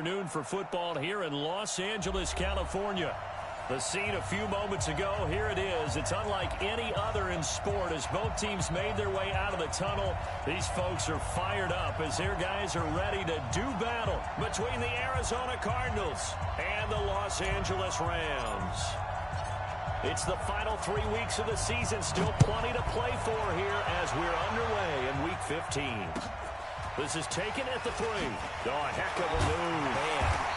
afternoon for football here in Los Angeles, California. The scene a few moments ago, here it is. It's unlike any other in sport as both teams made their way out of the tunnel. These folks are fired up as their guys are ready to do battle between the Arizona Cardinals and the Los Angeles Rams. It's the final 3 weeks of the season, still plenty to play for here as we're underway in Week 15. This is taken at the 3. Oh, a heck of a move. Man.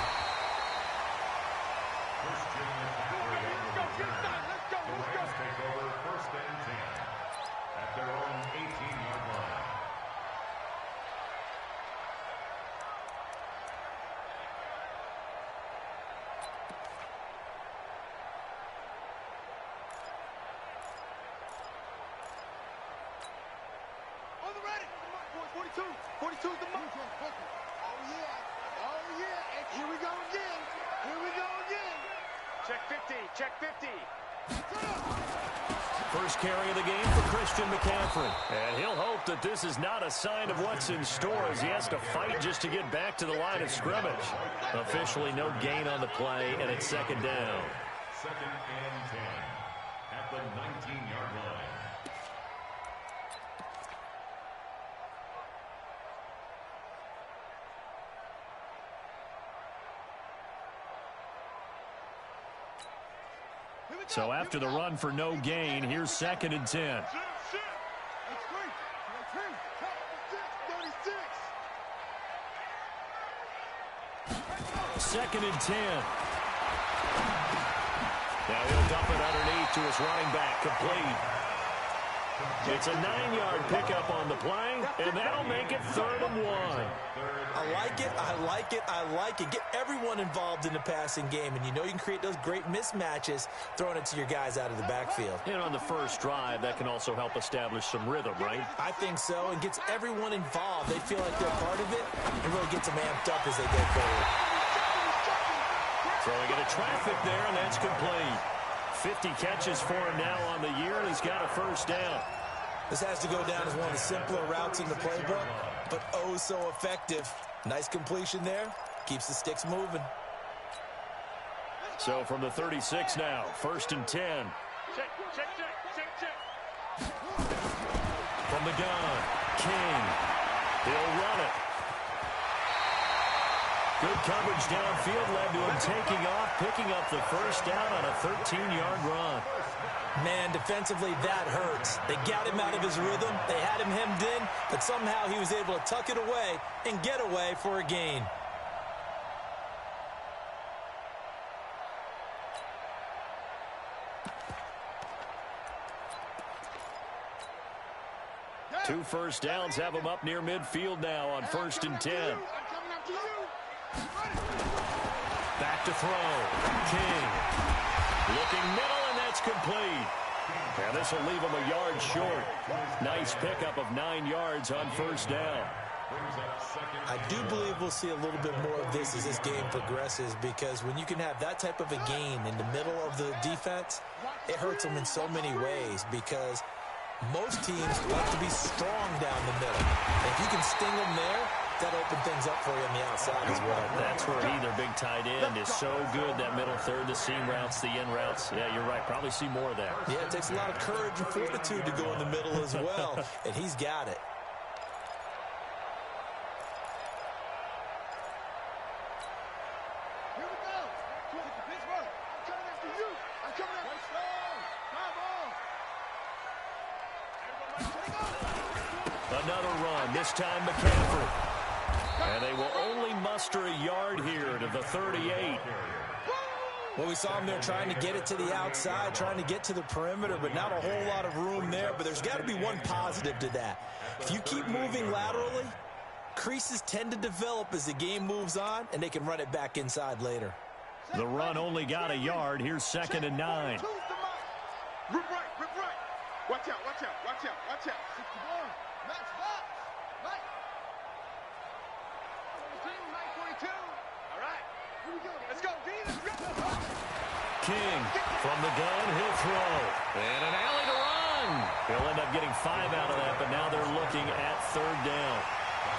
First carry of the game for Christian McCaffrey. And he'll hope that this is not a sign of what's in store as he has to fight just to get back to the line of scrimmage. Officially no gain on the play, and it's second down. Second and 10 at the 19-yard line. So after the run for no gain, here's second and 10. Second and 10. Now he'll dump it underneath to his running back, complete. It's a 9-yard pickup on the play, and that'll make it 3rd and 1. I like it, I like it, I like it. Get everyone involved in the passing game, and you know you can create those great mismatches throwing it to your guys out of the backfield. And on the first drive, that can also help establish some rhythm, right? I think so, and gets everyone involved. They feel like they're part of it, and really gets them amped up as they go forward. Throwing into traffic there, and that's complete. 50 catches for him now on the year, and he's got a first down. This has to go down as one of the simpler routes in the playbook, but oh so effective. Nice completion there. Keeps the sticks moving. So from the 36 now, 1st and 10. Check. From the gun, King. He'll run it. Good coverage downfield led to him taking off, picking up the first down on a 13-yard run. Man, defensively, that hurts. They got him out of his rhythm. They had him hemmed in, but somehow he was able to tuck it away and get away for a gain. Two first downs have him up near midfield now on 1st and 10. Back to throw. King. Looking middle, and that's complete. And this will leave him a yard short. Nice pickup of 9 yards on 1st down. I do believe we'll see a little bit more of this as this game progresses, because when you can have that type of a gain in the middle of the defense, it hurts them in so many ways, because most teams like to be strong down the middle. And if you can sting them there, that opens things up for you on the outside as well. That's where their big tight end is so good, that middle third, the seam routes, the in routes. Yeah, you're right. Probably see more of that. Yeah, it takes a lot of courage and fortitude to go in the middle as well, and he's got it. Another run, this time McCaffrey. And they will only muster a yard here to the 38. Well, we saw him there trying to get it to the outside, trying to get to the perimeter, but not a whole lot of room there. But there's got to be one positive to that. If you keep moving laterally, creases tend to develop as the game moves on, and they can run it back inside later. The run only got a yard. Here's 2nd and 9. Rip right. Watch out. 61. Match box. Right. 942. All right. Here we go. Let's go. King from the gun. He'll throw. And an alley to run. He'll end up getting 5 out of that, but now they're looking at 3rd down.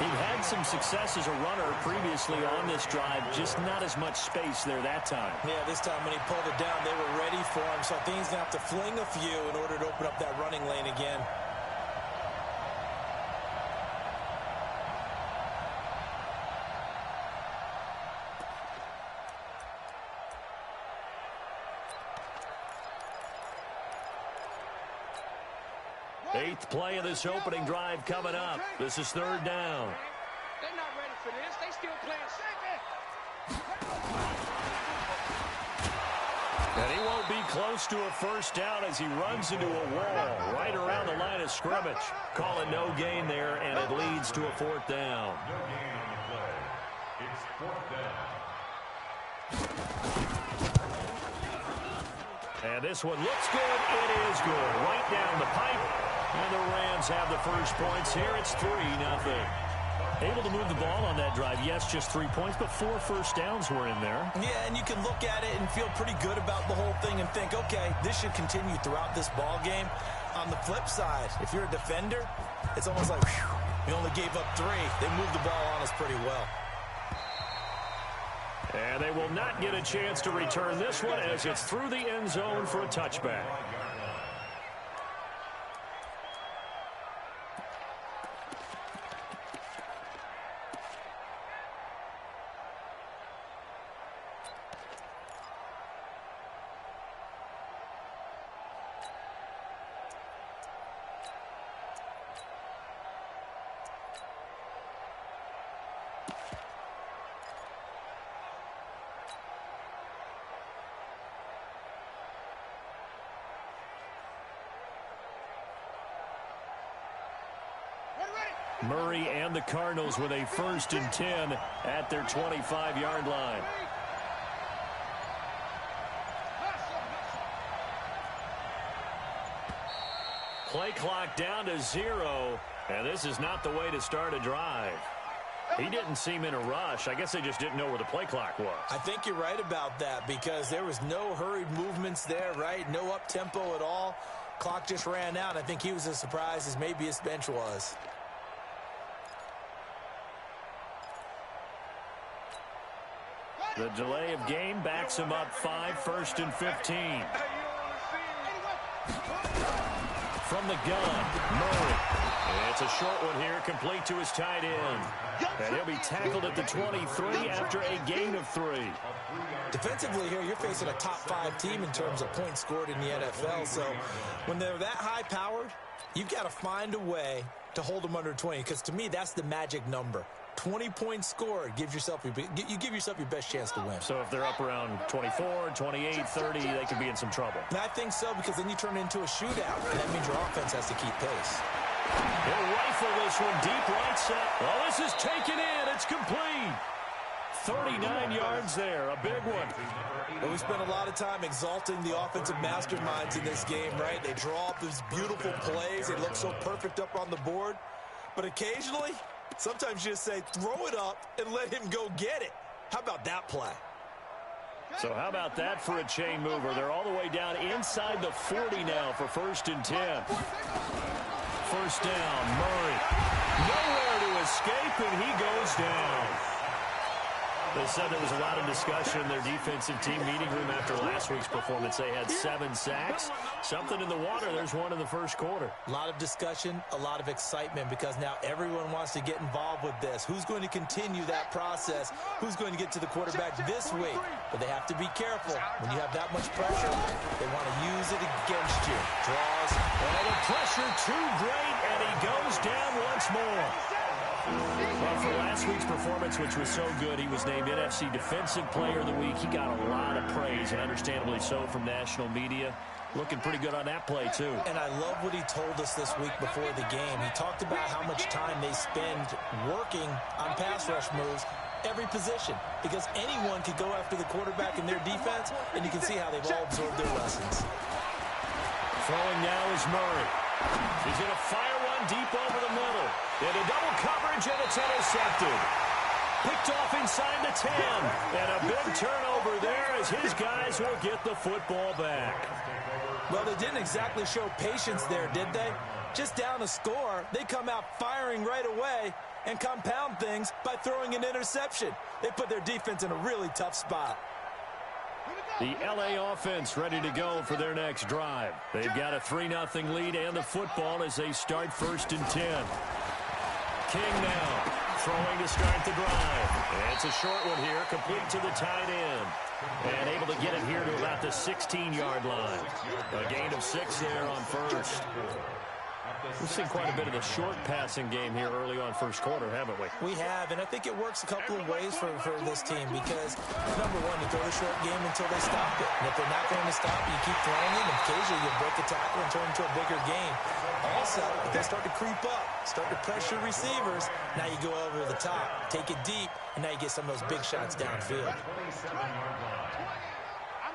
He had some success as a runner previously on this drive, just not as much space there that time. Yeah, this time when he pulled it down, they were ready for him. So I think he's going to have to fling a few in order to open up that running lane again. Eighth play of this opening drive coming up. This is third down. They're not ready for this. They still playing second. And he won't be close to a first down as he runs into a wall right around the line of scrimmage. Call it no gain there, and it leads to a fourth down. No gain on the play. It's fourth down. And this one looks good. It is good. Right down the pipe. And the Rams have the first points here. It's 3-0. Able to move the ball on that drive. Yes, just 3 points, but 4 first downs were in there. Yeah, and you can look at it and feel pretty good about the whole thing and think, okay, this should continue throughout this ball game. On the flip side, if you're a defender, it's almost like, whew, we only gave up 3. They moved the ball on us pretty well. And they will not get a chance to return this one as it's through the end zone for a touchback. Murray and the Cardinals with a 1st and 10 at their 25-yard line. Play clock down to 0, and this is not the way to start a drive. He didn't seem in a rush. I guess they just didn't know where the play clock was. I think you're right about that because there was no hurried movements there, right? No up-tempo at all. Clock just ran out. I think he was as surprised as maybe his bench was. The delay of game backs him up 5, 1st and 15. From the gun, Murray. It's a short one here, complete to his tight end. And he'll be tackled at the 23 after a gain of 3. Defensively here, you're facing a top 5 team in terms of points scored in the NFL. So when they're that high-powered, you've got to find a way to hold them under 20. Because to me, that's the magic number. 20 points scored, you give yourself your best chance to win. So if they're up around 24, 28, 30, they could be in some trouble. And I think so, because then you turn it into a shootout, and that means your offense has to keep pace. He'll rifle this one deep right side. Oh, this is taken in. It's complete. 39 yards there, a big one. But we spent a lot of time exalting the offensive masterminds in this game, right? They draw up these beautiful plays. They look so perfect up on the board. But occasionally, sometimes you just say, throw it up and let him go get it. How about that play? So how about that for a chain mover? They're all the way down inside the 40 now for 1st and 10. First down, Murray. Nowhere to escape, and he goes down. They said there was a lot of discussion in their defensive team meeting room after last week's performance. They had 7 sacks. Something in the water. There's one in the first quarter. A lot of discussion, a lot of excitement, because now everyone wants to get involved with this. Who's going to continue that process? Who's going to get to the quarterback this week? But they have to be careful. When you have that much pressure, they want to use it against you. Draws. Well, the pressure too great, and he goes down once more. Well, for last week's performance, which was so good, he was named NFC Defensive Player of the Week. He got a lot of praise, and understandably so, from national media. Looking pretty good on that play, too. And I love what he told us this week before the game. He talked about how much time they spend working on pass rush moves, every position, because anyone could go after the quarterback in their defense, and you can see how they've all absorbed their lessons. Throwing now is Murray. He's going to fire one deep over the middle. Into double coverage, and it's intercepted. Picked off inside the 10. And a big turnover there as his guys will get the football back. Well, they didn't exactly show patience there, did they? Just down a score, they come out firing right away, and compound things by throwing an interception. They put their defense in a really tough spot. The LA offense ready to go for their next drive. They've got a 3-0 lead and the football as they start 1st and 10. King now throwing to start the drive. And it's a short one here, complete to the tight end. And able to get it here to about the 16-yard line. A gain of 6 there on first. We've seen quite a bit of the short passing game here early on first quarter, haven't we? We have, and I think it works a couple of ways for this team because, number one, you throw the short game until they stop it. And if they're not going to stop it, you keep throwing it, and occasionally you break a tackle and turn into a bigger game. Also, if they start to creep up, start to pressure receivers, now you go over the top, take it deep, and now you get some of those big shots downfield. I'm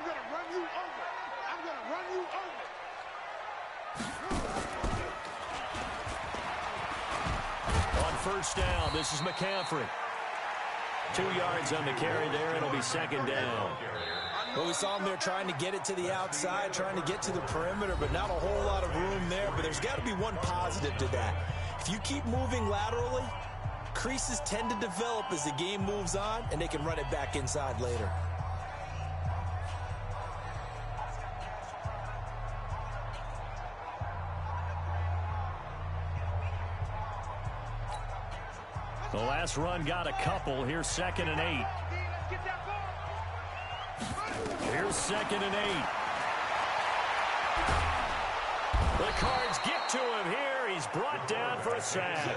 going to run you over. I'm going to run you over. On first down, this is McCaffrey. 2 yards on the carry there. It'll be 2nd down. Well, we saw him there trying to get it to the outside, trying to get to the perimeter, but not a whole lot of room there. But there's got to be one positive to that. If you keep moving laterally, creases tend to develop as the game moves on, and they can run it back inside later. The last run got a couple. Here's 2nd and 8. Here's 2nd and 8. The Cards get to him here. He's brought down for a sack.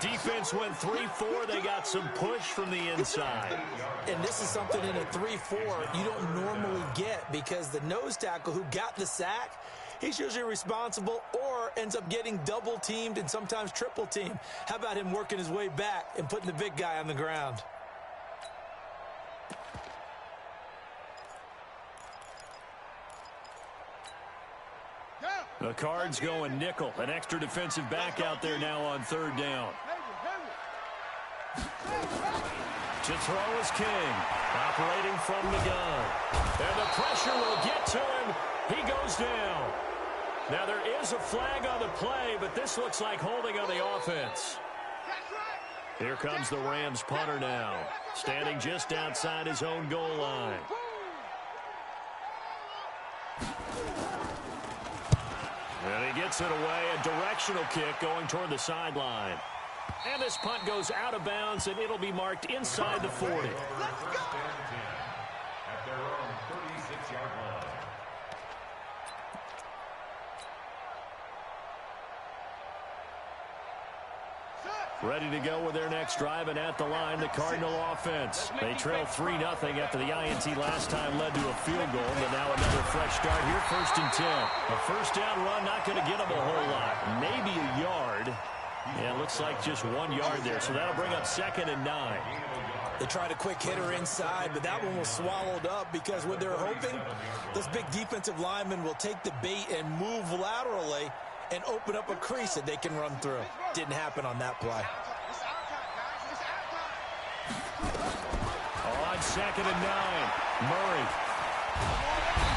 Defense went 3-4. They got some push from the inside. And this is something in a 3-4 you don't normally get because the nose tackle who got the sack, he's usually responsible or ends up getting double-teamed and sometimes triple-teamed. How about him working his way back and putting the big guy on the ground? The Cards going nickel. An extra defensive back out there now on 3rd down. To throw is King, operating from the gun. And the pressure will get to him. He goes down. Now there is a flag on the play, but this looks like holding on the offense. Here comes the Rams punter now, standing just outside his own goal line. And he gets it away, a directional kick going toward the sideline. And this punt goes out of bounds, and it'll be marked inside the 40. At their own 36-yard line. Ready to go with their next drive, and at the line, the Cardinal offense. They trail 3-0 after the INT last time led to a field goal, but now another fresh start here, 1st and 10. A first down run, not going to get them a whole lot, maybe a yard. Yeah, it looks like just 1 yard there, so that'll bring up 2nd and 9. They tried a quick hitter inside, but that one was swallowed up because what they're hoping, those big defensive linemen will take the bait and move laterally and open up a crease that they can run through. Didn't happen on that play. On 2nd and 9, Murray.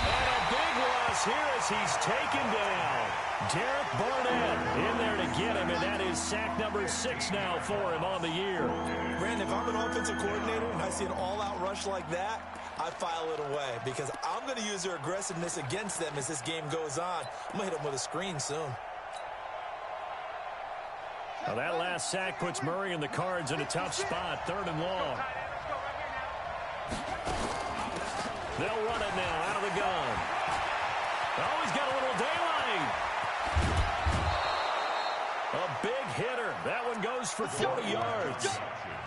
And a big loss here as he's taken down. Derek Barnett in there to get him, and that is sack number 6 now for him on the year. Brandon, if I'm an offensive coordinator and I see an all-out rush like that, I file it away because I'm going to use their aggressiveness against them as this game goes on. I'm going to hit them with a screen soon. Now that last sack puts Murray and the Cards in a tough spot, 3rd and long. They'll run it now out of the gun. Oh, he's got a little daylight. A big hitter. That one goes for 40 yards.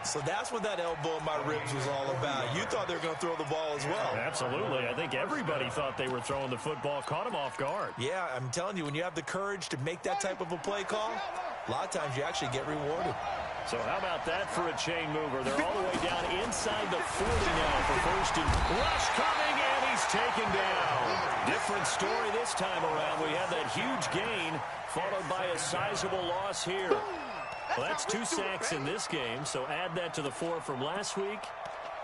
So that's what that elbow in my ribs was all about. You thought they were going to throw the ball as well. Absolutely. I think everybody thought they were throwing the football. Caught him off guard. Yeah, I'm telling you, when you have the courage to make that type of a play call, a lot of times you actually get rewarded. So how about that for a chain mover? They're all the way down inside the 40 now for 1st and rush coming, and he's taken down. Different story this time around. We had that huge gain followed by a sizable loss here. Well, that's 2 sacks in this game, so add that to the 4 from last week.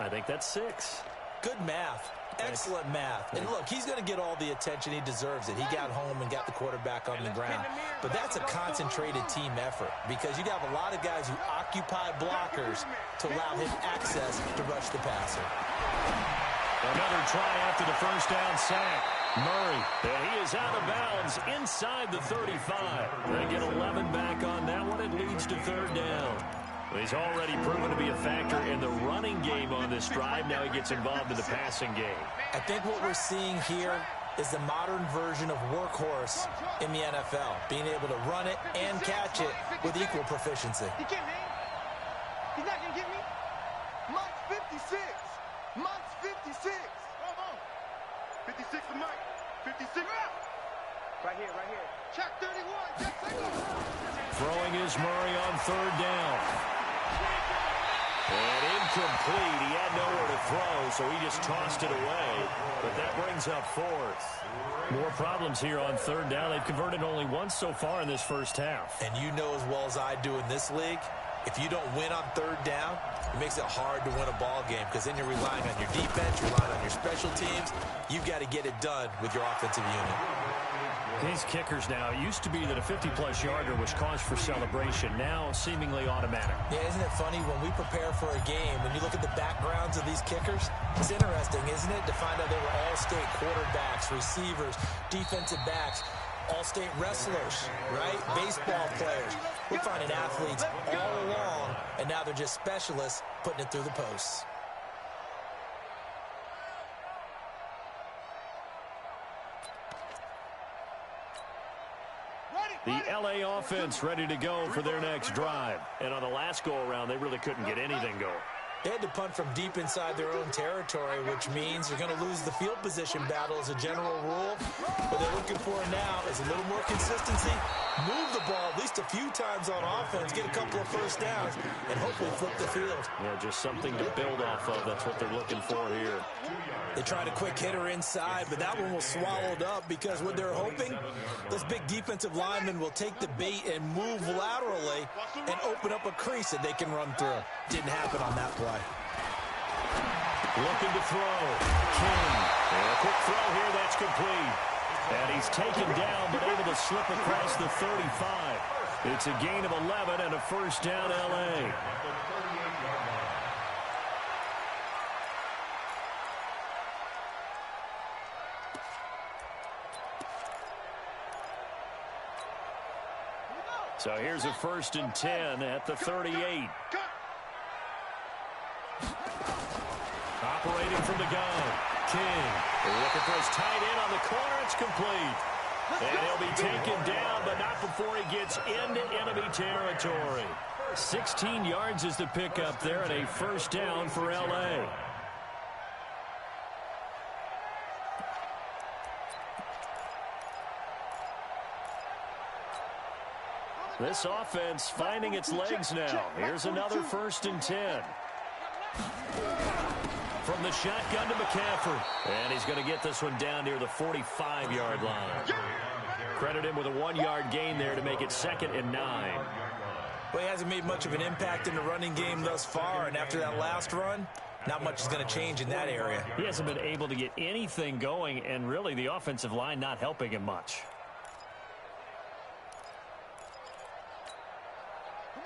I think that's 6. Good math. Excellent math. And look, he's going to get all the attention. He deserves it. He got home and got the quarterback on the ground. But that's a concentrated team effort because you have a lot of guys who occupy blockers to allow him access to rush the passer. Another try after the first down sack. Murray, and he is out of bounds inside the 35. They get 11 back on that one. It leads to third down. He's already proven to be a factor in the running game on this drive. Now he gets involved in the passing game. I think what we're seeing here is the modern version of workhorse in the NFL, being able to run it and catch it with equal proficiency. He can't hang. He's not going to get me. Mike's 56. Mike's 56. 56 to Mike. 56. Right here, right here. Check 31. Check 31. Throwing is Murray on third down. And incomplete. He had nowhere to throw, so he just tossed it away. But that brings up fourth. More problems here on third down. They've converted only once so far in this first half. And you know as well as I do in this league, if you don't win on third down, it makes it hard to win a ball game because then you're relying on your defense, relying on your special teams. You've got to get it done with your offensive unit. These kickers now, it used to be that a 50-plus yarder was cause for celebration. Now seemingly automatic. Yeah, isn't it funny when we prepare for a game, when you look at the backgrounds of these kickers, it's interesting, isn't it, to find out they were all-state quarterbacks, receivers, defensive backs, all-state wrestlers, right? Baseball players. We're finding athletes all along, and now they're just specialists putting it through the posts. The LA offense ready to go for their next drive. And on the last go-around, they really couldn't get anything going. They had to punt from deep inside their own territory, which means they're going to lose the field position battle as a general rule. What they're looking for now is a little more consistency, move the ball at least a few times on offense, get a couple of first downs, and hopefully flip the field. Yeah, just something to build off of. That's what they're looking for here. They tried a quick hitter inside, but that one was swallowed up because what they're hoping, this big defensive lineman will take the bait and move laterally and open up a crease that they can run through. Didn't happen on that play. Looking to throw. King. And a quick throw here. That's complete. And he's taken down but able to slip across the 35. It's a gain of 11 and a first down L.A. So here's a 1st and 10 at the 38. Operating from the gun. King. They're looking for his tight end on the corner. It's complete. And he'll be taken down, but not before he gets into enemy territory. 16 yards is the pickup there and a first down for L.A. This offense finding its legs now. Here's another 1st and 10. From the shotgun to McCaffrey. And he's going to get this one down near the 45-yard line. Credit him with a 1-yard gain there to make it 2nd and 9. Well, he hasn't made much of an impact in the running game thus far, and after that last run, not much is going to change in that area. He hasn't been able to get anything going, and really the offensive line not helping him much.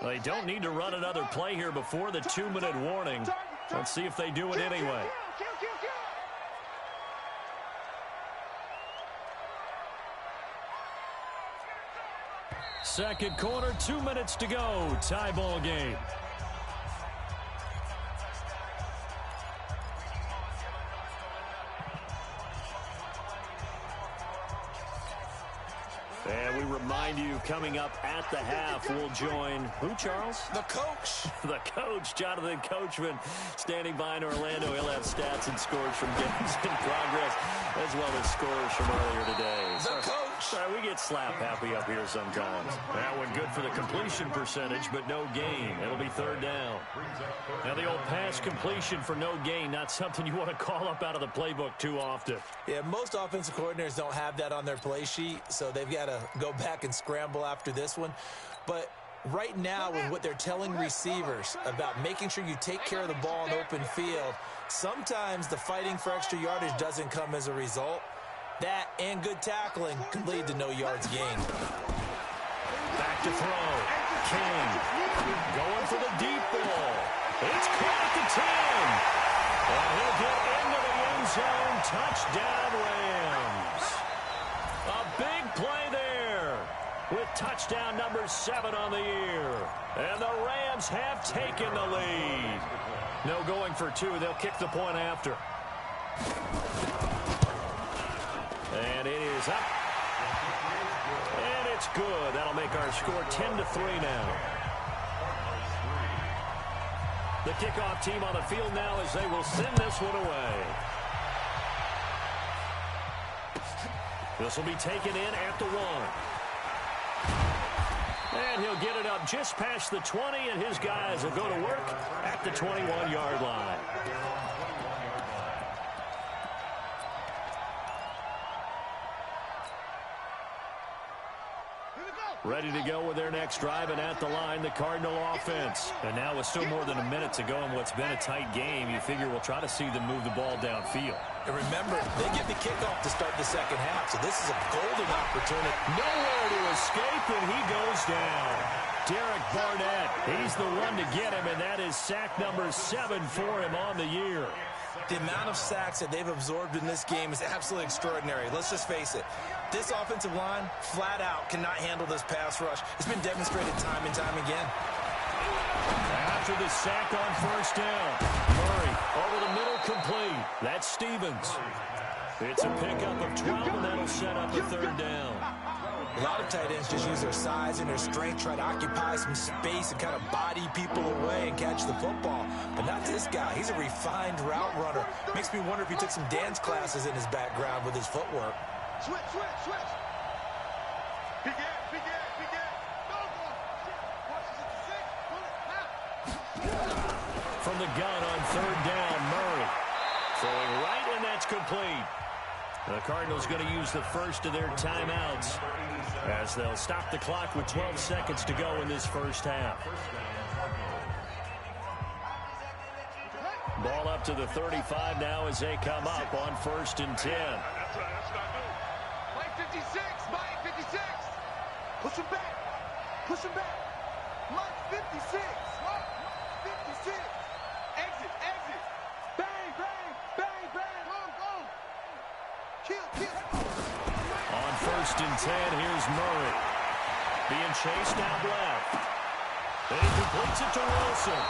Well, they don't need to run another play here before the 2-minute warning. Let's see if they do it anyway. Second quarter, 2 minutes to go. Tie ball game. And we remind you, coming up at the half, we'll join who, Charles? The coach. The coach, Jonathan Coachman, standing by in Orlando. He'll have stats and scores from games in progress, as well as scores from earlier today. The coach. Sorry, we get slap happy up here sometimes. That one good for the completion percentage, but no gain. It'll be 3rd down. Now the old pass completion for no gain, not something you want to call up out of the playbook too often. Yeah, most offensive coordinators don't have that on their play sheet, so they've got to go back and scramble after this one. But right now, with what they're telling receivers about making sure you take care of the ball in open field, Sometimes the fighting for extra yardage doesn't come as a result. That and good tackling can lead to no yards gained. Back to throw. King going for the deep ball. It's caught at the 10. And he'll get into the end zone. Touchdown, Rams. A big play there with touchdown number 7 on the year. And the Rams have taken the lead. No going for 2. They'll kick the point after. And it is up. And it's good. That'll make our score 10-3 now. The kickoff team on the field now as they will send this one away. This will be taken in at the 1. And he'll get it up just past the 20, and his guys will go to work at the 21-yard line. Ready to go with their next drive, and at the line, the Cardinal offense. And now with still more than a minute to go in what's been a tight game, you figure we'll try to see them move the ball downfield. And remember, they get the kickoff to start the second half, so this is a golden opportunity. Nowhere to escape, and he goes down. Derek Barnett, he's the one to get him, and that is sack number 7 for him on the year. The amount of sacks that they've absorbed in this game is absolutely extraordinary. Let's just face it. This offensive line, flat out, cannot handle this pass rush. It's been demonstrated time and time again. After the sack on first down, Murray over the middle, complete. That's Stevens. It's a pickup of 12, and that'll set up a third down. A lot of tight ends just use their size and their strength, try to occupy some space and kind of body people away and catch the football. But not this guy. He's a refined route runner. Makes me wonder if he took some dance classes in his background with his footwork. Switch. Big air. Go. Watch this at the 6. Pull it. From the gun on third down, Murray. Throwing right, and that's complete. The Cardinals going to use the first of their timeouts as they'll stop the clock with 12 seconds to go in this first half. Ball up to the 35 now as they come up on 1st and 10. Mike 56. Push him back. Mike 56. Exit. Bang. Go. Kill. On 1st and 10, here's Murray. Being chased out left. And he completes it to Wilson.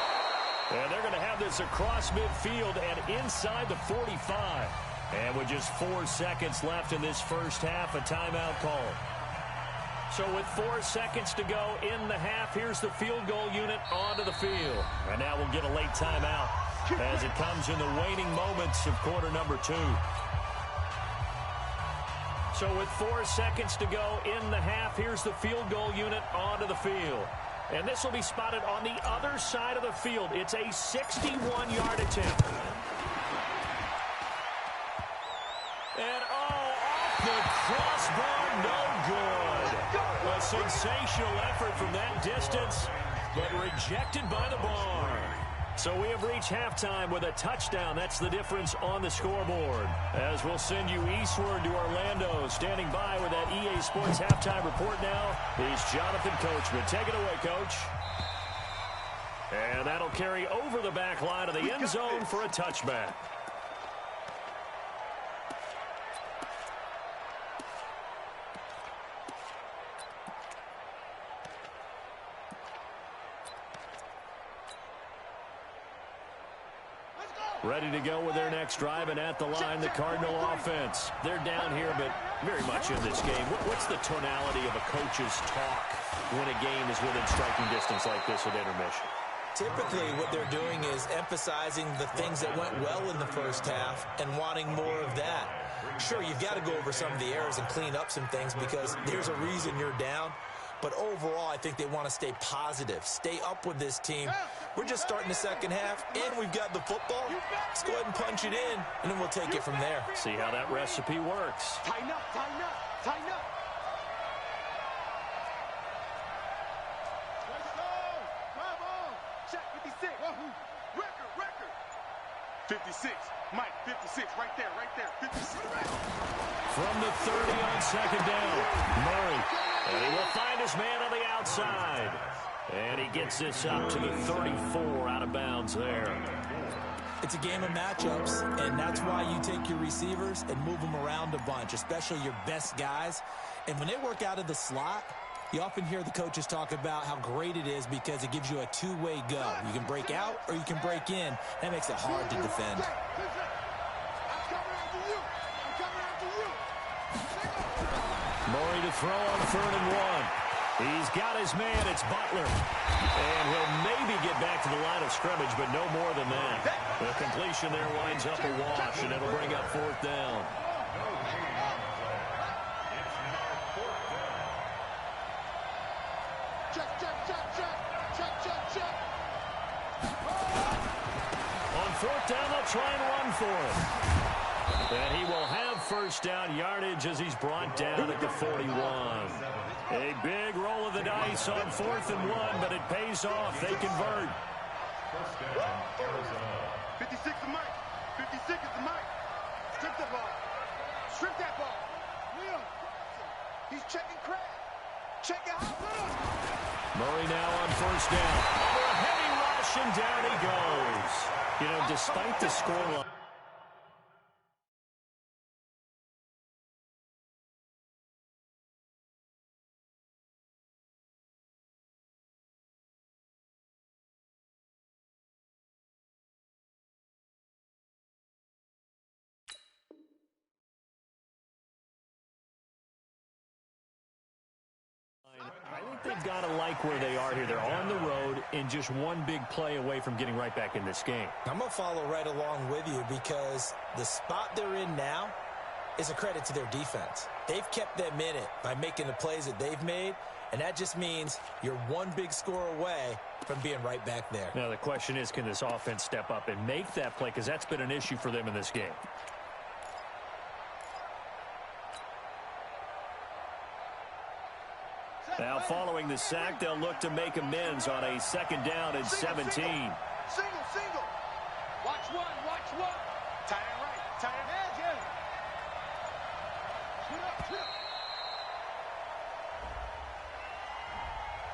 And they're going to have this across midfield and inside the 45. And with just 4 seconds left in this first half, a timeout call. So with 4 seconds to go in the half, here's the field goal unit onto the field. And now we'll get a late timeout as it comes in the waning moments of quarter number 2. So with 4 seconds to go in the half, here's the field goal unit onto the field. And this will be spotted on the other side of the field. It's a 61-yard attempt. And off the crossbar, no good. A sensational effort from that distance, but rejected by the bar. So we have reached halftime with a touchdown. That's the difference on the scoreboard. As we'll send you eastward to Orlando. Standing by with that EA Sports halftime report now is Jonathan Coachman. Take it away, Coach. And that'll carry over the back line of the end zone for a touchback. Ready to go with their next drive, and at the line, the Cardinal offense. They're down here, but very much in this game. What's the tonality of a coach's talk when a game is within striking distance like this at intermission? Typically, what they're doing is emphasizing the things that went well in the first half and wanting more of that. Sure, you've got to go over some of the errors and clean up some things because there's a reason you're down. But overall, I think they want to stay positive, stay up with this team. We're just starting the second half, and we've got the football. Let's go ahead and punch it in, and then we'll take it from there. See how that recipe works. Tighten up. Let's go. Come on. Check 56. Record. 56. Mike, 56. Right there, 56. From the 30 on second down, Murray. And he will find his man on the outside. And he gets this up to the 34 out of bounds there. It's a game of matchups, and that's why you take your receivers and move them around a bunch, especially your best guys. And when they work out of the slot, you often hear the coaches talk about how great it is because it gives you a two-way go. You can break out or you can break in. That makes it hard to defend. Murray to throw on 3rd and 1. He's got his man. It's Butler. And he'll maybe get back to the line of scrimmage, but no more than that. The completion there winds up a wash, and it'll bring up 4th down. On 4th down, they'll try and run for it. And he will have first down yardage as he's brought down at the 41. A big roll of the dice on 4th and 1, but it pays off. They convert. 56 is Mike. 56 is the Mike. Strip the ball. Strip that ball. He's checking crack. Check it out. Murray now on first down. Over a heavy rush, and down he goes. You know, despite the scoreline. I think they've got to like where they are here. They're on the road and just one big play away from getting right back in this game. I'm going to follow right along with you because the spot they're in now is a credit to their defense. They've kept them in it by making the plays that they've made, and that just means you're one big score away from being right back there. Now, the question is, can this offense step up and make that play? Because that's been an issue for them in this game. Now, following the sack, they'll look to make amends on a 2nd down and 17. Single. Watch one. Tie it right. Tie it. Shoot up.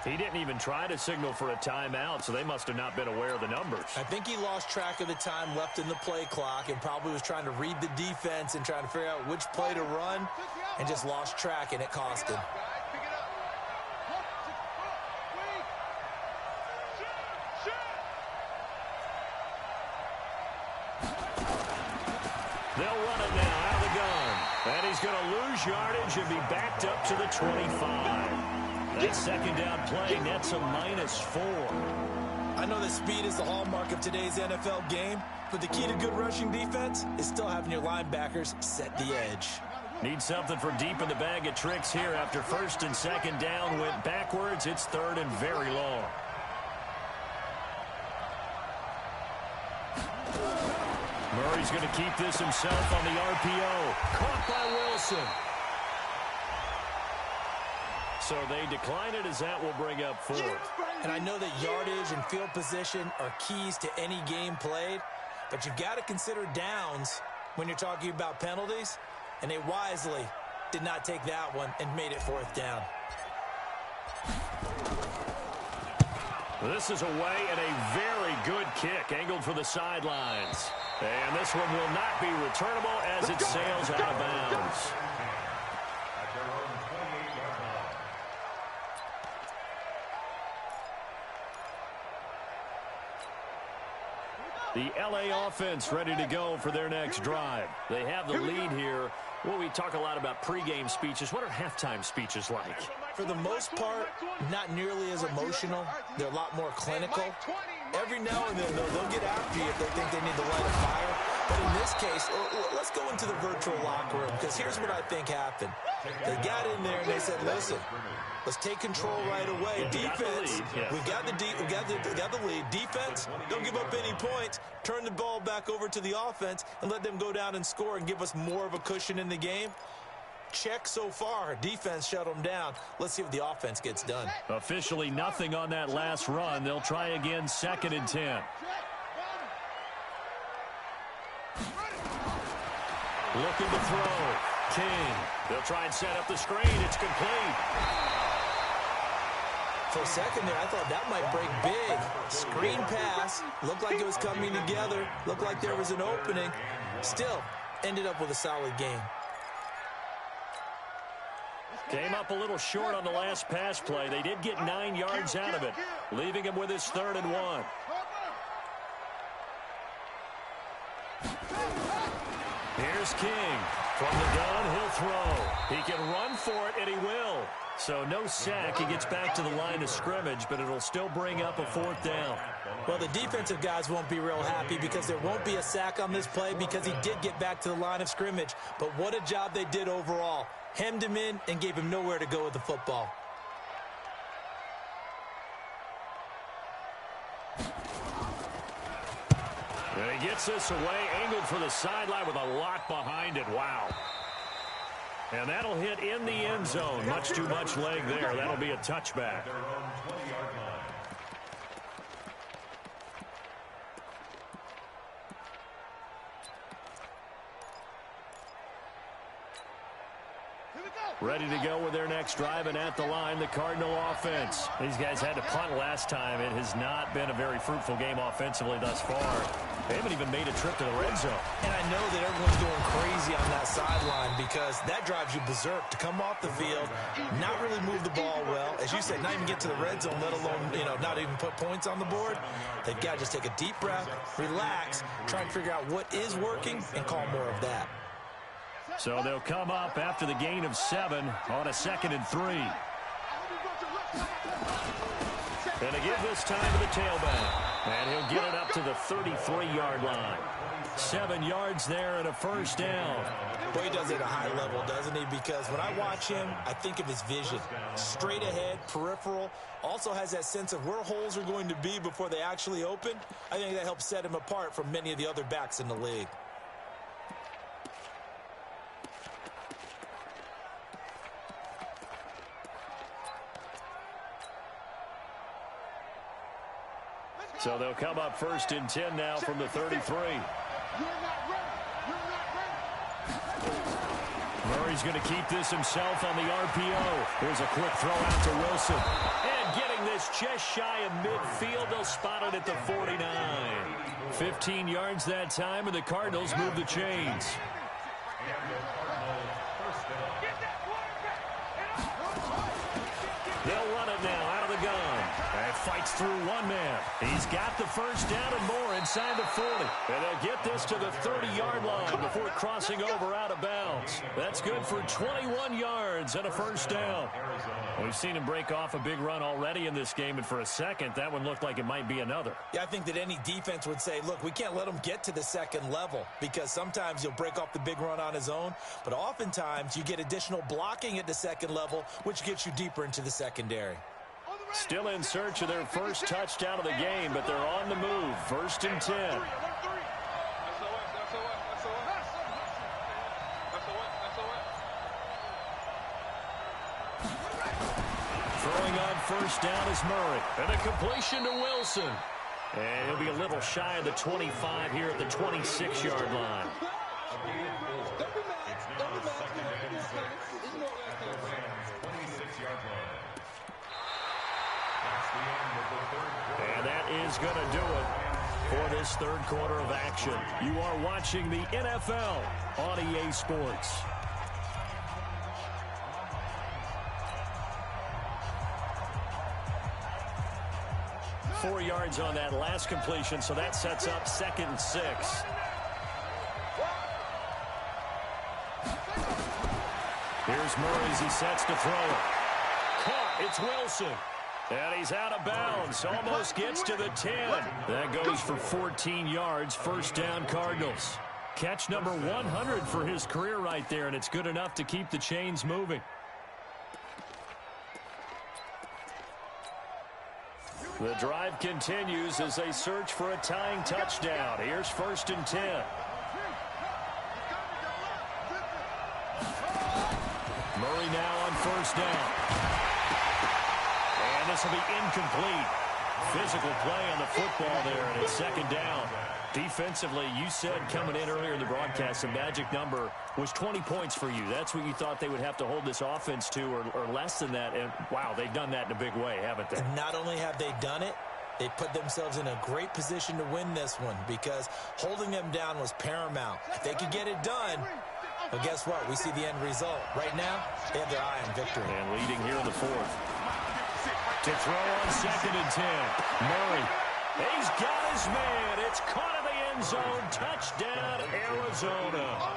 He didn't even try to signal for a timeout, so they must have not been aware of the numbers. I think he lost track of the time left in the play clock and probably was trying to read the defense and trying to figure out which play to run and just lost track, and it cost him. They'll run it now out of the gun. And he's going to lose yardage and be backed up to the 25. That 2nd down play nets a -4. I know that speed is the hallmark of today's NFL game, but the key to good rushing defense is still having your linebackers set the edge. Need something from deep in the bag of tricks here after 1st and 2nd down went backwards. It's 3rd and very long. Murray's going to keep this himself on the RPO. Caught by Wilson. So they decline it as that will bring up 4th. And I know that yardage and field position are keys to any game played, but you've got to consider downs when you're talking about penalties, and they wisely did not take that one and made it 4th down. This is away and a very good kick angled for the sidelines. And this one will not be returnable as it sails out of bounds. The LA offense ready to go for their next drive. They have the lead here. Well, we talk a lot about pregame speeches. What are halftime speeches like? For the most part, not nearly as emotional. They're a lot more clinical. Every now and then, though, they'll get after you if they think they need to light a fire. But in this case, let's go into the virtual locker room, because here's what I think happened. They got in there and they said, listen, let's take control right away. Defense, we got the lead. Defense, don't give up any points. Turn the ball back over to the offense and let them go down and score and give us more of a cushion in the game. Check so far. Defense shut them down. Let's see what the offense gets done. Officially nothing on that last run. They'll try again 2nd and 10. Looking to throw. King. They'll try and set up the screen. It's complete. For a second there, I thought that might break big. Screen pass. Looked like it was coming together. Looked like there was an opening. Still, ended up with a solid game. Came up a little short on the last pass play. They did get 9 yards out of it, leaving him with his 3rd and 1. Here's King. From the gun, he'll throw. He can run for it, and he will. So no sack. He gets back to the line of scrimmage, but it'll still bring up a 4th down. Well, the defensive guys won't be real happy because there won't be a sack on this play because he did get back to the line of scrimmage. But what a job they did overall. Hemmed him in and gave him nowhere to go with the football. And he gets this away, angled for the sideline with a lot behind it. Wow. And that'll hit in the end zone. Much too much leg there. That'll be a touchback. Ready to go with their next drive, and at the line, the Cardinal offense. These guys had to punt last time. It has not been a very fruitful game offensively thus far. They haven't even made a trip to the red zone. And I know that everyone's going crazy on that sideline because that drives you berserk to come off the field, not really move the ball well. As you said, not even get to the red zone, let alone, not even put points on the board. They've got to just take a deep breath, relax, try and figure out what is working, and call more of that. So they'll come up after the gain of 7 on a 2nd and 3. And to give this time to the tailback. And he'll get it up to the 33-yard line. 7 yards there and a 1st down. Boy, he does it at a high level, doesn't he? Because when I watch him, I think of his vision. Straight ahead, peripheral. Also has that sense of where holes are going to be before they actually open. I think that helps set him apart from many of the other backs in the league. So they'll come up 1st and 10 now from the 33. Murray's going to keep this himself on the RPO. Here's a quick throw out to Wilson. And getting this just shy of midfield, they'll spot it at the 49. 15 yards that time, and the Cardinals move the chains. They'll run it now out of the gun. And fights through one man. He's got the 1st down and more inside the 40. And they'll get this to the 30-yard line before crossing over out of bounds. That's good for 21 yards and a 1st down. We've seen him break off a big run already in this game, and for a second, that one looked like it might be another. Yeah, I think that any defense would say, look, we can't let him get to the 2nd level because sometimes he'll break off the big run on his own, but oftentimes you get additional blocking at the 2nd level, which gets you deeper into the secondary. Still in search of their 1st touchdown of the game, but they're on the move. 1st and 10. Throwing on 1st down is Murray. And a completion to Wilson. And he'll be a little shy of the 25 here at the 26-yard line. And that is going to do it for this 3rd quarter of action. You are watching the NFL on EA Sports. Four yards on that last completion, so that sets up 2nd and 6. Here's Murray as he sets to throw it. Caught, it's Wilson. And he's out of bounds, almost gets to the 10. That goes for 14 yards, 1st down Cardinals. Catch number 100 for his career right there, and it's good enough to keep the chains moving. The drive continues as they search for a tying touchdown. Here's 1st and 10. Murray now on 1st down. And this will be incomplete. Physical play on the football there, and it's 2nd down. Defensively, you said coming in earlier in the broadcast, the magic number was 20 points for you. That's what you thought they would have to hold this offense to, or less than that. And, wow, they've done that in a big way, haven't they? And not only have they done it, they put themselves in a great position to win this one because holding them down was paramount. If they could get it done, well, guess what? We see the end result. Right now, they have their eye on victory. And leading here in the fourth. To throw on 2nd and 10. Murray. He's got his man. It's caught in the end zone. Touchdown, Arizona.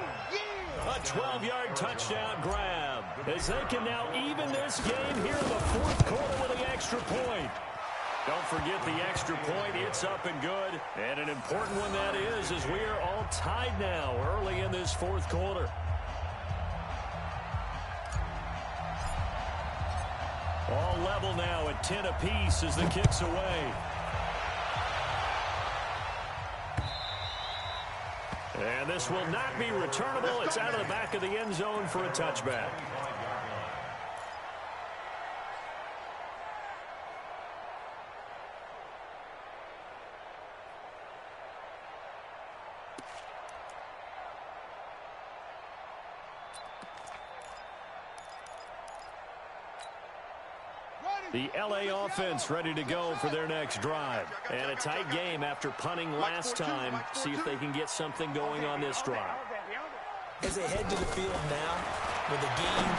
A 12-yard touchdown grab as they can now even this game here in the fourth quarter with the extra point. Don't forget the extra point. It's up and good. And an important one that is, as we are all tied now early in this fourth quarter. All level now at 10 apiece as the kick's away. And this will not be returnable. It's out of the back of the end zone for a touchback. The LA offense ready to go for their next drive. And a tight game after punting last time. See if they can get something going on this drive. As they head to the field now, with the game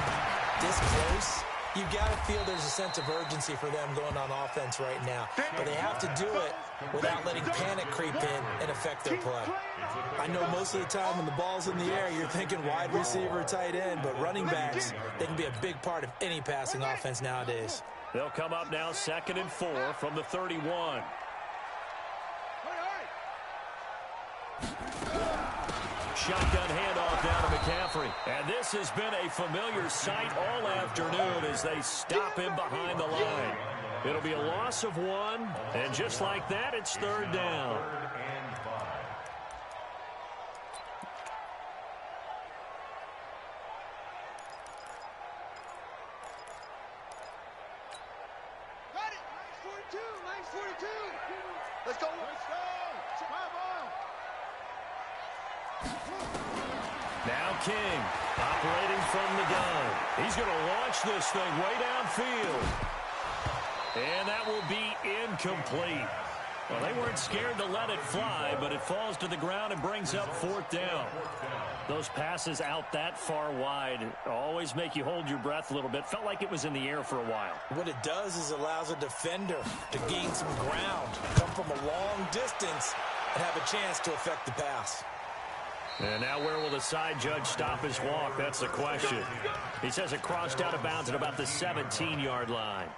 this close, you've got to feel there's a sense of urgency for them going on offense right now. But they have to do it without letting panic creep in and affect their play. I know most of the time when the ball's in the air, you're thinking wide receiver, tight end, but running backs, they can be a big part of any passing offense nowadays. They'll come up now 2nd and 4 from the 31. Shotgun handoff down to McCaffrey. And this has been a familiar sight all afternoon as they stop him behind the line. It'll be a loss of 1, and just like that, it's 3rd down. Let's go. Now King, operating from the gun. He's going to launch this thing way downfield. And that will be incomplete. Well, they weren't scared to let it fly, but it falls to the ground and brings up 4th down. Those passes out that far wide always make you hold your breath a little bit. Felt like it was in the air for a while. What it does is allows a defender to gain some ground, come from a long distance, and have a chance to affect the pass. And now where will the side judge stop his walk? That's the question. He says it crossed out of bounds at about the 17-yard line.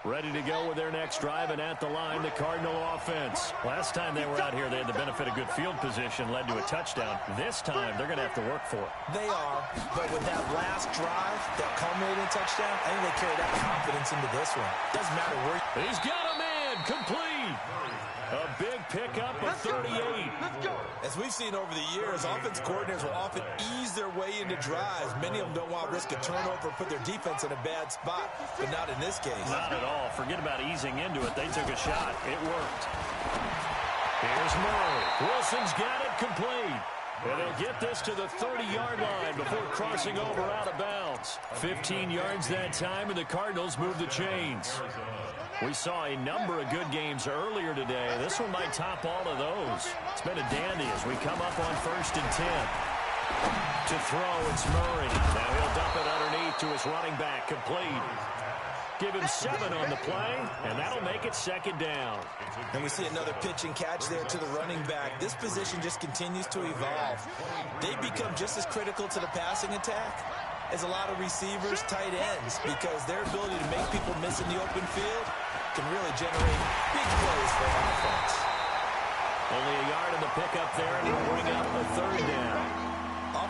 Ready to go with their next drive, and at the line, the Cardinal offense. Last time they were out here, they had the benefit of good field position, led to a touchdown. This time, they're going to have to work for it. They are, but with that last drive that culminated in a touchdown, I think they carry that confidence into this one. Doesn't matter where. He's got a man, complete. A big pickup of 38. Let's go. As we've seen over the years, offense coordinators will often ease their way into drives. Many of them don't want to risk a turnover or put their defense in a bad spot, but not in this case. Not at all. Forget about easing into it. They took a shot. It worked. Here's Murray. Wilson's got it complete. And they'll get this to the 30-yard line before crossing over out of bounds. 15 yards that time, and the Cardinals move the chains. We saw a number of good games earlier today. This one might top all of those. It's been a dandy as we come up on 1st and 10. To throw, it's Murray. Now he'll dump it underneath to his running back, complete. Give him 7 on the play, and that'll make it 2nd down. And we see another pitch and catch there to the running back. This position just continues to evolve. They become just as critical to the passing attack as a lot of receivers, tight ends, because their ability to make people miss in the open field can really generate big plays for an offense. Only a yard in the pickup there, and we'll bring up a 3rd down.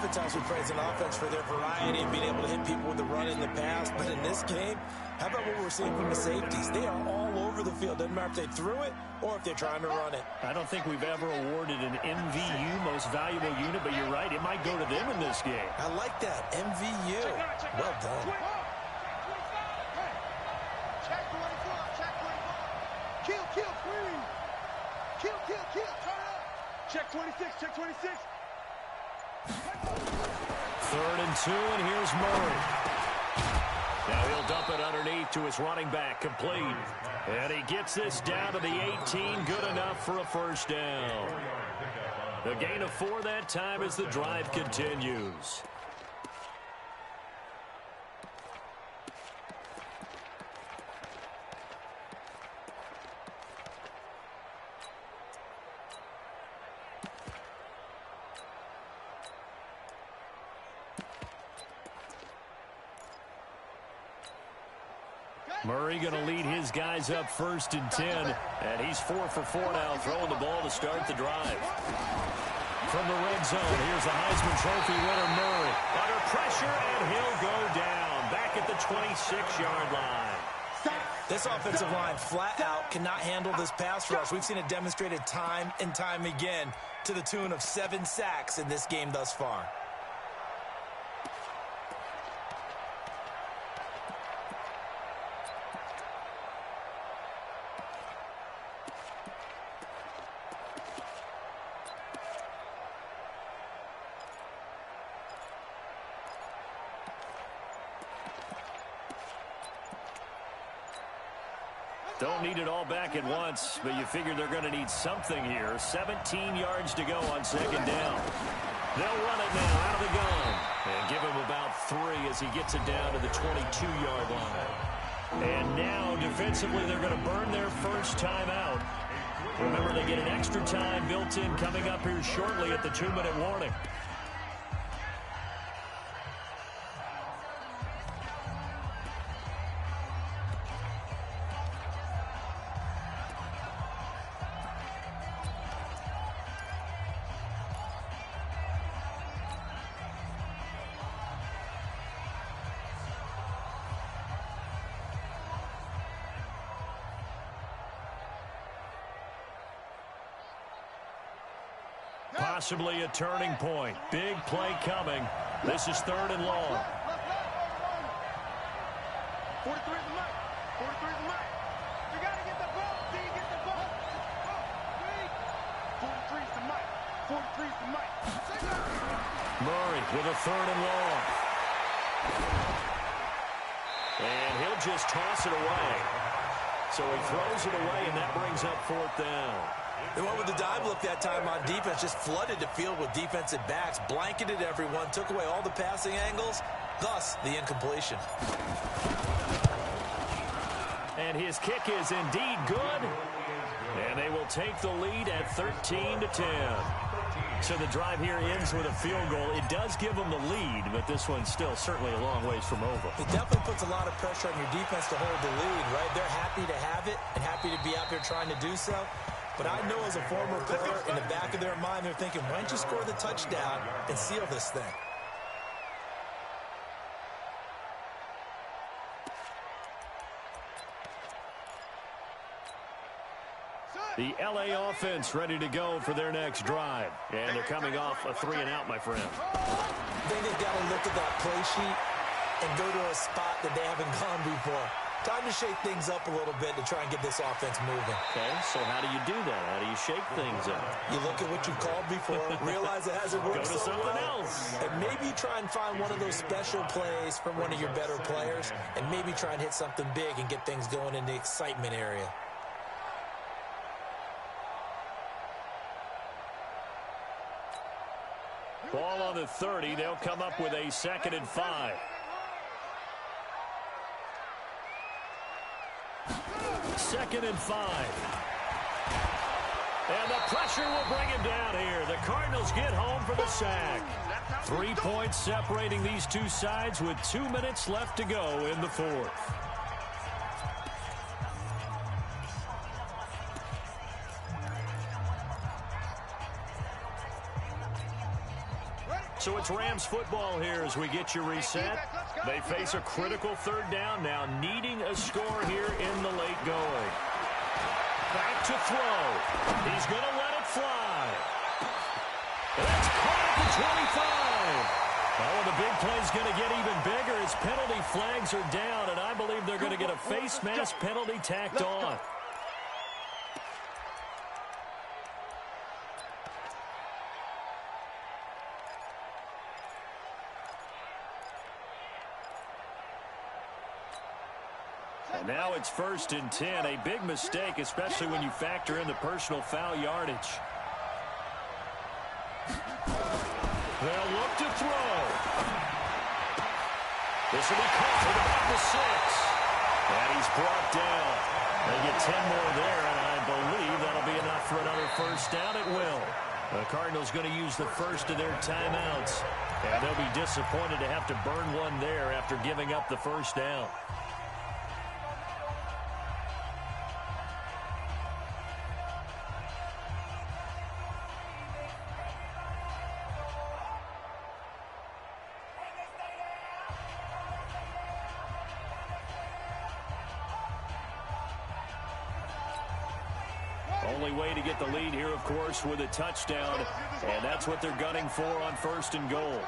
oftentimes we praise an offense for their variety and being able to hit people with the run in the pass. But in this game, how about what we're seeing from the safeties? They are all over the field. Doesn't matter if they threw it or if they're trying to run it. I don't think we've ever awarded an MVU, most valuable unit, but you're right. It might go to them in this game. I like that. MVU. Well done. Check 24, check 24. Kill, kill, freeze. Kill, kill, kill, turn up. Check 26, check 26. 3rd and 2, and here's Murray. Now he'll dump it underneath to his running back, complete. And he gets this down to the 18, good enough for a first down. The gain of 4 that time as the drive continues. Murray going to lead his guys up 1st and 10. And he's 4 for 4 now, throwing the ball to start the drive. From the red zone, here's the Heisman Trophy winner, Murray. Under pressure, and he'll go down. Back at the 26-yard line. This offensive line flat out cannot handle this pass rush. We've seen it demonstrated time and time again to the tune of 7 sacks in this game thus far. Don't need it all back at once, but you figure they're going to need something here. 17 yards to go on 2nd down. They'll run it now out of the gun and give him about 3 as he gets it down to the 22-yard line. And now, defensively, they're going to burn their first timeout. Remember, they get an extra time built in coming up here shortly at the 2-minute warning. Possibly a turning point. Big play coming. This is 3rd and long. 43 is the mic. 43 is the mic. You got to get the ball. Do you get the ball? 43 is the mic. 43 is the mic. Murray with a 3rd and long. And he'll just toss it away. So he throws it away, and that brings up 4th down. They went with the dive look that time on defense, just flooded the field with defensive backs, blanketed everyone, took away all the passing angles, thus the incompletion. And his kick is indeed good. And they will take the lead at 13-10. So the drive here ends with a field goal. It does give them the lead, but this one's still certainly a long ways from over. It definitely puts a lot of pressure on your defense to hold the lead, right? They're happy to have it and happy to be out there trying to do so. But I know as a former player, in the back of their mind, they're thinking, why don't you score the touchdown and seal this thing? The LA offense ready to go for their next drive. And they're coming off a 3-and-out, my friend. I think they've got to look at that play sheet and go to a spot that they haven't gone before. Time to shake things up a little bit to try and get this offense moving. Okay, so how do you do that? How do you shake things up? You look at what you called before, realize it hasn't worked Go to so something well, else. and maybe try and find one of those special plays from one of your better players, and maybe try and hit something big and get things going in the excitement area. Ball on the 30. They'll come up with a 2nd and 5. 2nd and 5. And the pressure will bring him down here. The Cardinals get home for the sack. 3 points separating these two sides with 2 minutes left to go in the 4th. So it's Rams football here as we get you reset. They face a critical third down now, needing a score here in the late going. Back to throw. He's going to let it fly. That's caught at the 25. Oh, and the big play's going to get even bigger as penalty flags are down, and I believe they're going to get a face mask penalty tacked on. And now it's 1st and 10. A big mistake, especially when you factor in the personal foul yardage. They'll look to throw. This will be caught at about the 6. And he's brought down. They get 10 more there, and I believe that'll be enough for another first down. It will. The Cardinals going to use the first of their timeouts. And they'll be disappointed to have to burn one there after giving up the first down. Only way to get the lead here, of course, with a touchdown, and that's what they're gunning for on 1st and goal.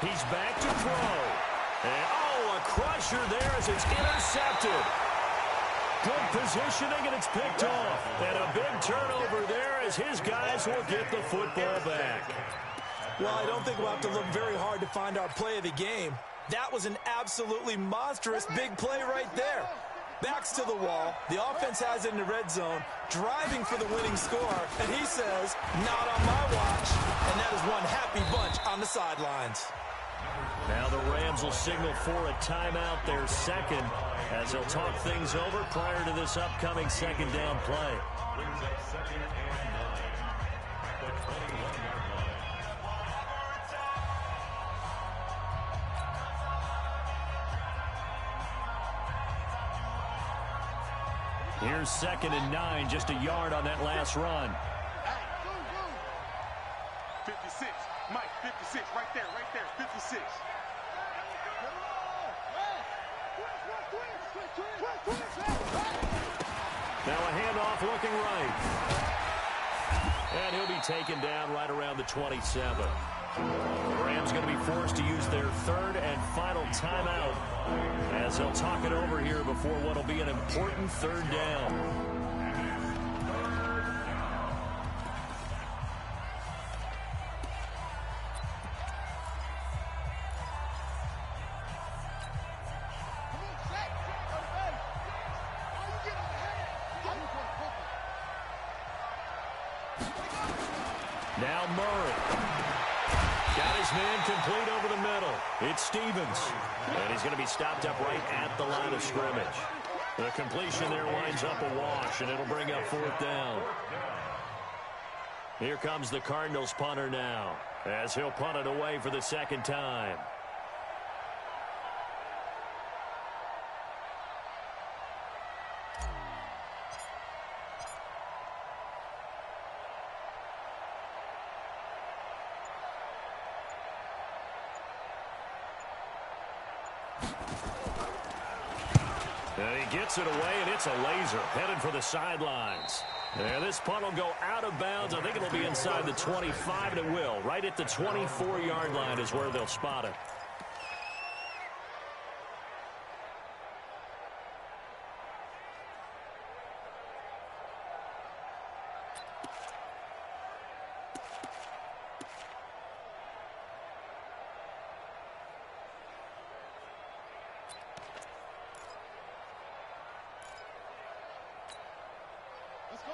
He's back to throw. And, oh, a crusher there as it's intercepted. Good positioning, and it's picked off. And a big turnover there as his guys will get the football back. Well, I don't think we'll have to look very hard to find our play of the game. That was an absolutely monstrous big play right there. Backs to the wall. The offense has it in the red zone, driving for the winning score, and he says, not on my watch. And that is one happy bunch on the sidelines. Now the Rams will signal for a timeout, their second, as they'll talk things over prior to this upcoming second down play. Brings up 2nd and 9 at the 21-yard line. Here's 2nd and 9, just a yard on that last run. 56, Mike, 56, right there, 56. Now a handoff looking right. And he'll be taken down right around the 27. The Rams going to be forced to use their 3rd and final timeout as they'll talk it over here before what will be an important 3rd down. Now Murray. Got his man complete over the middle. It's Stevens. And he's going to be stopped up right at the line of scrimmage. The completion there winds up a wash, and it'll bring up 4th down. Here comes the Cardinals punter now, as he'll punt it away for the 2nd time. And he gets it away, and it's a laser headed for the sidelines. And this punt will go out of bounds. I think it'll be inside the 25, and it will. Right at the 24-yard line is where they'll spot it.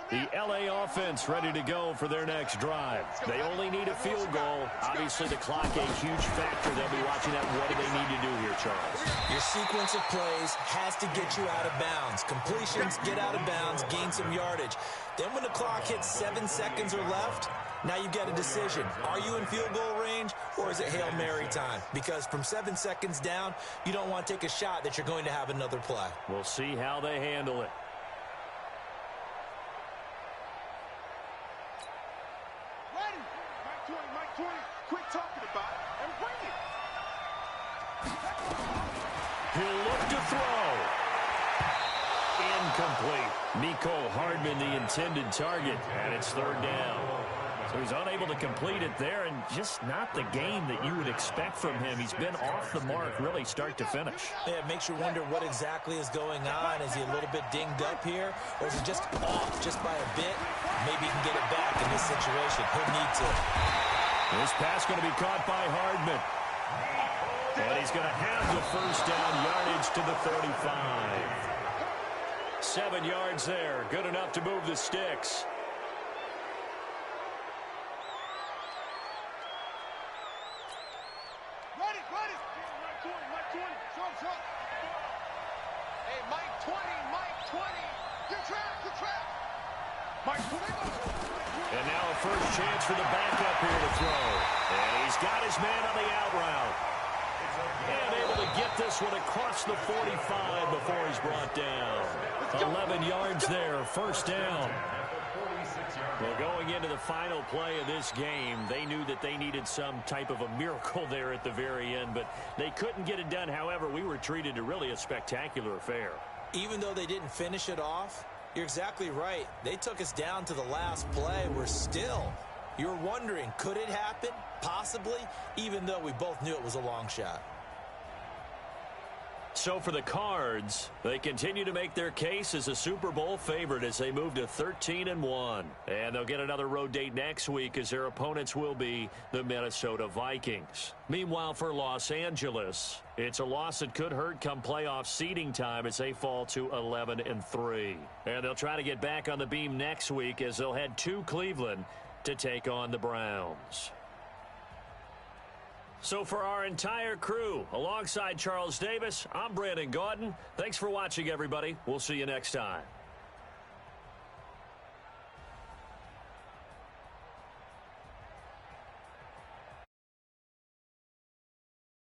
The LA offense ready to go for their next drive. They only need a field goal. Obviously, the clock a huge factor. They'll be watching that. What do they need to do here, Charles? Your sequence of plays has to get you out of bounds. Completions, get out of bounds, gain some yardage. Then when the clock hits 7 seconds or left, Now you get a decision. Are you in field goal range, or is it Hail Mary time? Because from 7 seconds down, you don't want to take a shot that you're going to have another play. We'll see how they handle it. Ready. Mike 20. Quit talking about it and bring it. He'll look to throw. Incomplete. Mecole Hardman, the intended target, and it's third down. So he's unable to complete it there, and just not the game that you would expect from him. He's been off the mark really start to finish. Yeah, it makes you wonder what exactly is going on. Is he a little bit dinged up here, or is he just off just by a bit? Maybe he can get it back in this situation. He'll need to. This pass going to be caught by Hardman. And he's going to have the first down yardage to the 35. 7 yards there. Good enough to move the sticks. Ready. Mike 20. Front. Hey, Mike 20. Get track. Mike 20. And now a first chance for the backup here to throw. And he's got his man on the out route. And able to get this one across the 45 before he's brought down. 11 yards there, first down. Well, going into the final play of this game, they knew that they needed some type of a miracle there at the very end, but they couldn't get it done. However, we were treated to really a spectacular affair. Even though they didn't finish it off, you're exactly right. They took us down to the last play. We're still, you're wondering, could it happen? Possibly, even though we both knew it was a long shot. So for the Cards, they continue to make their case as a Super Bowl favorite as they move to 13-1. And they'll get another road date next week as their opponents will be the Minnesota Vikings. Meanwhile, for Los Angeles, it's a loss that could hurt come playoff seeding time as they fall to 11-3. And they'll try to get back on the beam next week as they'll head to Cleveland to take on the Browns. So for our entire crew, alongside Charles Davis, I'm Brandon Gaudin. Thanks for watching, everybody. We'll see you next time.